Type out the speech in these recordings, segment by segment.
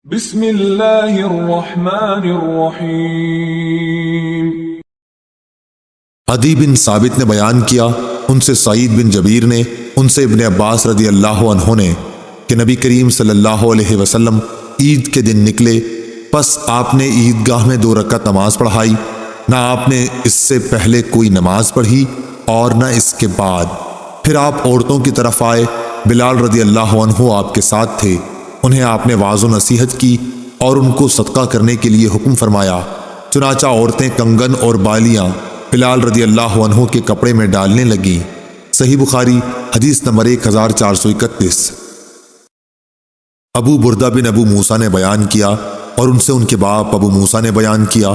بسم اللہ الرحمن الرحیم۔ عدی بن ثابت نے بیان کیا، ان سے سعید بن جبیر نے، ان سے ابن عباس رضی اللہ عنہ نے کہ نبی کریم صلی اللہ علیہ وسلم عید کے دن نکلے، پس آپ نے عیدگاہ میں 2 رکعت نماز پڑھائی، نہ آپ نے اس سے پہلے کوئی نماز پڑھی اور نہ اس کے بعد۔ پھر آپ عورتوں کی طرف آئے، بلال رضی اللہ عنہ آپ کے ساتھ تھے، انہیں آپ نے واعظ و نصیحت کی اور ان کو صدقہ کرنے کے لیے حکم فرمایا، چنانچہ عورتیں کنگن اور بالیاں بلال رضی اللہ عنہ کے کپڑے میں ڈالنے لگیں۔ صحیح بخاری حدیث نمبر 1431۔ ابو بردہ بن ابو موسیٰ نے بیان کیا اور ان سے ان کے باپ ابو موسیٰ نے بیان کیا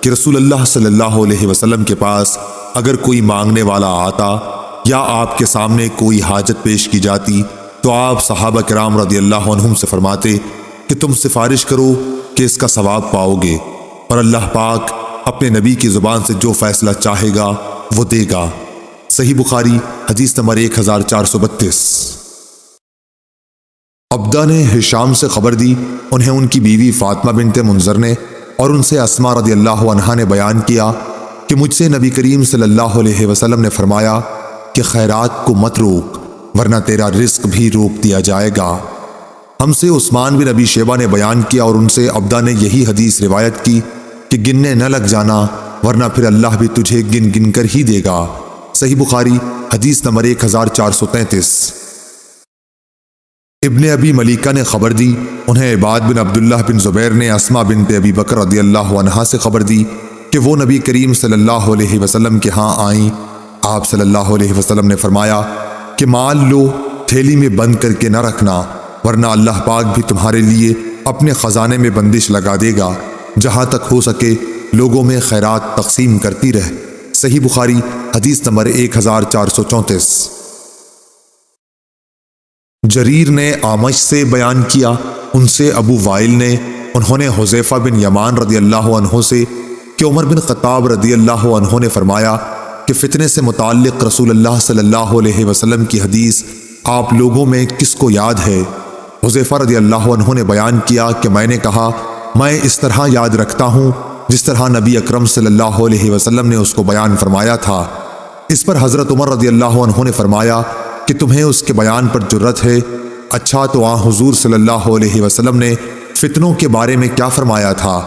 کہ رسول اللہ صلی اللہ علیہ وسلم کے پاس اگر کوئی مانگنے والا آتا یا آپ کے سامنے کوئی حاجت پیش کی جاتی تو آپ صحابہ کرام رضی اللہ عنہم سے فرماتے کہ تم سفارش کرو کہ اس کا ثواب پاؤ گے، اور اللہ پاک اپنے نبی کی زبان سے جو فیصلہ چاہے گا وہ دے گا۔ صحیح بخاری حدیث نمبر 1432۔ عبدہ نے ہشام سے خبر دی، انہیں ان کی بیوی فاطمہ بنت منذر نے اور ان سے اسماء رضی اللہ عنہا نے بیان کیا کہ مجھ سے نبی کریم صلی اللہ علیہ وسلم نے فرمایا کہ خیرات کو مت روک ورنہ تیرا رزق بھی روک دیا جائے گا۔ ہم سے عثمان بن ابی شیبہ نے بیان کیا اور ان سے عبدہ نے یہی حدیث روایت کی کہ گننے نہ لگ جانا ورنہ پھر اللہ بھی تجھے گن گن کر ہی دے گا۔ صحیح بخاری حدیث نمبر 1433۔ ابن ابی ملیکہ نے خبر دی، انہیں عباد بن عبداللہ بن زبیر نے اسماء بنت ابی بکر رضی اللہ عنہا سے خبر دی کہ وہ نبی کریم صلی اللہ علیہ وسلم کے ہاں آئیں۔ آپ صلی اللہ علیہ وسلم نے فرمایا کہ مال لو، تھیلی میں بند کر کے نہ رکھنا ورنہ اللہ پاک بھی تمہارے لیے اپنے خزانے میں بندش لگا دے گا، جہاں تک ہو سکے لوگوں میں خیرات تقسیم کرتی رہ۔ صحیح بخاری حدیث نمبر 1434۔ جریر نے اعمش سے بیان کیا، ان سے ابو وائل نے، انہوں نے حذیفہ بن یمان رضی اللہ عنہ سے کہ عمر بن خطاب رضی اللہ عنہ نے فرمایا کہ فتنے سے متعلق رسول اللہ صلی اللہ علیہ وسلم کی حدیث آپ لوگوں میں کس کو یاد ہے؟ حذیفہ رضی اللہ عنہ نے بیان کیا کہ میں نے کہا میں اس طرح یاد رکھتا ہوں جس طرح نبی اکرم صلی اللہ علیہ وسلم نے اس کو بیان فرمایا تھا۔ اس پر حضرت عمر رضی اللہ عنہ نے فرمایا کہ تمہیں اس کے بیان پر جرت ہے؟ اچھا تو حضور صلی اللہ علیہ وسلم نے فتنوں کے بارے میں کیا فرمایا تھا؟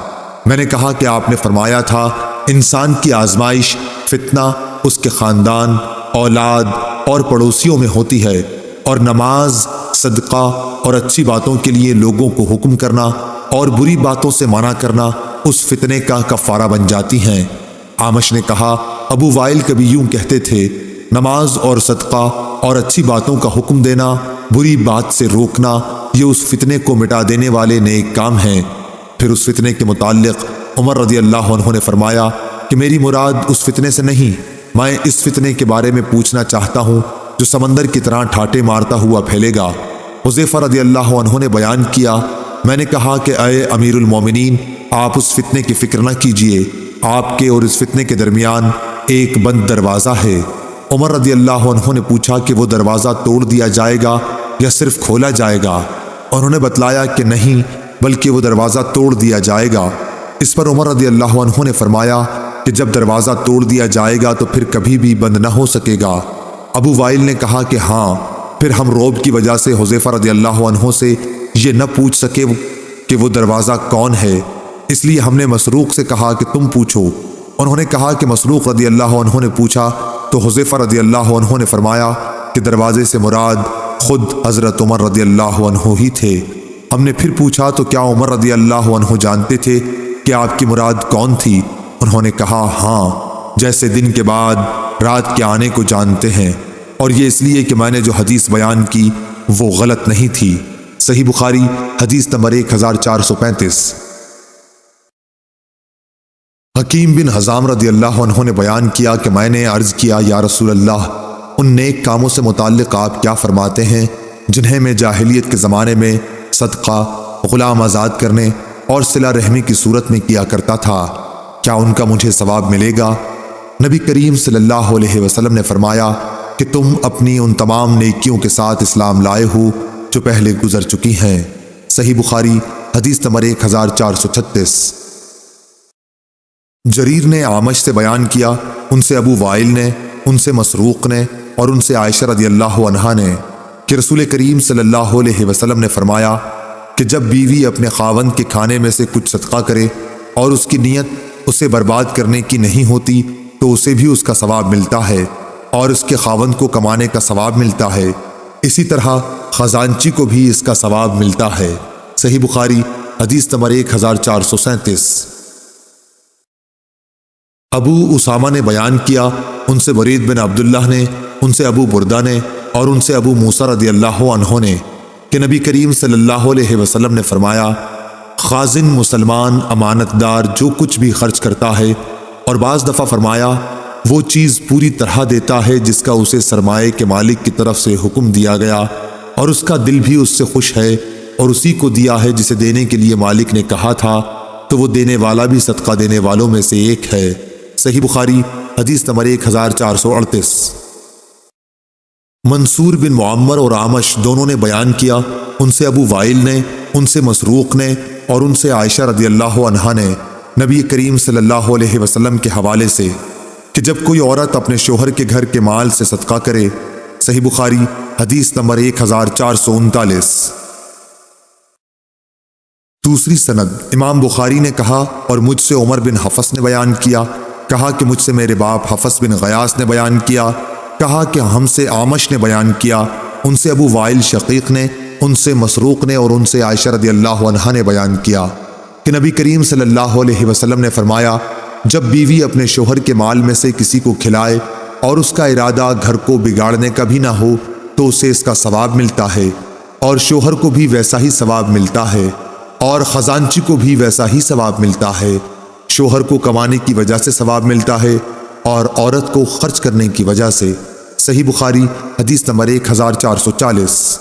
میں نے کہا کہ آپ نے فرمایا تھا انسان کی آزمائش فتنہ اس کے خاندان، اولاد اور پڑوسیوں میں ہوتی ہے، اور نماز، صدقہ اور اچھی باتوں کے لیے لوگوں کو حکم کرنا اور بری باتوں سے منع کرنا اس فتنے کا کفارہ بن جاتی ہیں۔ اعمش نے کہا ابو وائل کبھی یوں کہتے تھے، نماز اور صدقہ اور اچھی باتوں کا حکم دینا، بری بات سے روکنا، یہ اس فتنے کو مٹا دینے والے نیک کام ہیں۔ پھر اس فتنے کے متعلق عمر رضی اللہ عنہ نے فرمایا کہ میری مراد اس فتنے سے نہیں، میں اس فتنے کے بارے میں پوچھنا چاہتا ہوں جو سمندر کی طرح ٹھاٹے مارتا ہوا پھیلے گا۔ حذیفہ رضی اللہ عنہ نے بیان کیا، میں نے کہا کہ اے امیر المومنین آپ اس فتنے کی فکر نہ کیجیے، آپ کے اور اس فتنے کے درمیان ایک بند دروازہ ہے۔ عمر رضی اللہ عنہ نے پوچھا کہ وہ دروازہ توڑ دیا جائے گا یا صرف کھولا جائے گا؟ انہوں نے بتلایا کہ نہیں بلکہ وہ دروازہ توڑ دیا جائے گا۔ اس پر عمر رضی اللہ عنہ نے فرمایا کہ جب دروازہ توڑ دیا جائے گا تو پھر کبھی بھی بند نہ ہو سکے گا۔ ابو وائل نے کہا کہ ہاں، پھر ہم رعب کی وجہ سے حذیفہ رضی اللہ عنہ سے یہ نہ پوچھ سکے کہ وہ دروازہ کون ہے، اس لیے ہم نے مسروق سے کہا کہ تم پوچھو۔ انہوں نے کہا کہ مسروق رضی اللہ عنہ نے پوچھا تو حذیفہ رضی اللہ عنہ نے فرمایا کہ دروازے سے مراد خود حضرت عمر رضی اللہ عنہ ہی تھے۔ ہم نے پھر پوچھا تو کیا عمر رضی اللہ عنہ جانتے تھے کہ آپ کی مراد کون تھی؟ انہوں نے کہا ہاں، جیسے دن کے بعد رات کے آنے کو جانتے ہیں، اور یہ اس لیے کہ میں نے جو حدیث بیان کی وہ غلط نہیں تھی۔ صحیح بخاری حدیث نمبر 1435۔ حکیم بن حزام رضی اللہ عنہ نے بیان کیا کہ میں نے عرض کیا یا رسول اللہ ان نیک کاموں سے متعلق آپ کیا فرماتے ہیں جنہیں میں جاہلیت کے زمانے میں صدقہ، غلام آزاد کرنے اور صلہ رحمی کی صورت میں کیا کرتا تھا، کیا ان کا مجھے ثواب ملے گا؟ نبی کریم صلی اللہ علیہ وسلم نے فرمایا کہ تم اپنی ان تمام نیکیوں کے ساتھ اسلام لائے ہو جو پہلے گزر چکی ہیں۔ صحیح بخاری حدیث نمبر 1436۔ جریر نے اعمش سے بیان کیا، ان سے ابو وائل نے، ان سے مسروق نے اور ان سے عائشہ رضی اللہ عنہا نے کہ رسول کریم صلی اللہ علیہ وسلم نے فرمایا کہ جب بیوی اپنے خاوند کے کھانے میں سے کچھ صدقہ کرے اور اس کی نیت اسے برباد کرنے کی نہیں ہوتی تو اسے بھی اس کا ثواب ملتا ہے اور اس کے خاوند کو کمانے کا ثواب ملتا ہے، اسی طرح خزانچی کو بھی اس کا ثواب ملتا ہے۔ صحیح بخاری حدیث نمبر 1437۔ ابو اسامہ نے بیان کیا، ان سے برید بن عبداللہ نے، ان سے ابو بردہ نے اور ان سے ابو موسیٰ رضی اللہ عنہ نے کہ نبی کریم صلی اللہ علیہ وسلم نے فرمایا، خازن مسلمان امانت دار جو کچھ بھی خرچ کرتا ہے اور بعض دفعہ فرمایا وہ چیز پوری طرح دیتا ہے جس کا اسے سرمایے کے مالک کی طرف سے حکم دیا گیا اور اس کا دل بھی اس سے خوش ہے اور اسی کو دیا ہے جسے دینے کے لیے مالک نے کہا تھا، تو وہ دینے والا بھی صدقہ دینے والوں میں سے ایک ہے۔ صحیح بخاری حدیث نمبر 1438۔ منصور بن معمر اور اعمش دونوں نے بیان کیا، ان سے ابو وائل نے، ان سے مسروق نے اور ان سے عائشہ رضی اللہ عنہا نے نبی کریم صلی اللہ علیہ وسلم کے حوالے سے کہ جب کوئی عورت اپنے شوہر کے گھر کے مال سے صدقہ کرے، صحیح بخاری حدیث نمبر 1439۔ دوسری سند، امام بخاری نے کہا اور مجھ سے عمر بن حفص نے بیان کیا، کہا کہ مجھ سے میرے باپ حفص بن غیاث نے بیان کیا، کہا کہ ہم سے اعمش نے بیان کیا، ان سے ابو وائل شقیق نے، ان سے مسروق نے اور ان سے عائشہ رضی اللہ عنہا نے بیان کیا کہ نبی کریم صلی اللہ علیہ وسلم نے فرمایا، جب بیوی اپنے شوہر کے مال میں سے کسی کو کھلائے اور اس کا ارادہ گھر کو بگاڑنے کا بھی نہ ہو تو اسے اس کا ثواب ملتا ہے اور شوہر کو بھی ویسا ہی ثواب ملتا ہے اور خزانچی کو بھی ویسا ہی ثواب ملتا ہے۔ شوہر کو کمانے کی وجہ سے ثواب ملتا ہے اور عورت کو خرچ کرنے کی وجہ سے۔ صحیح بخاری حدیث نمبر 1440۔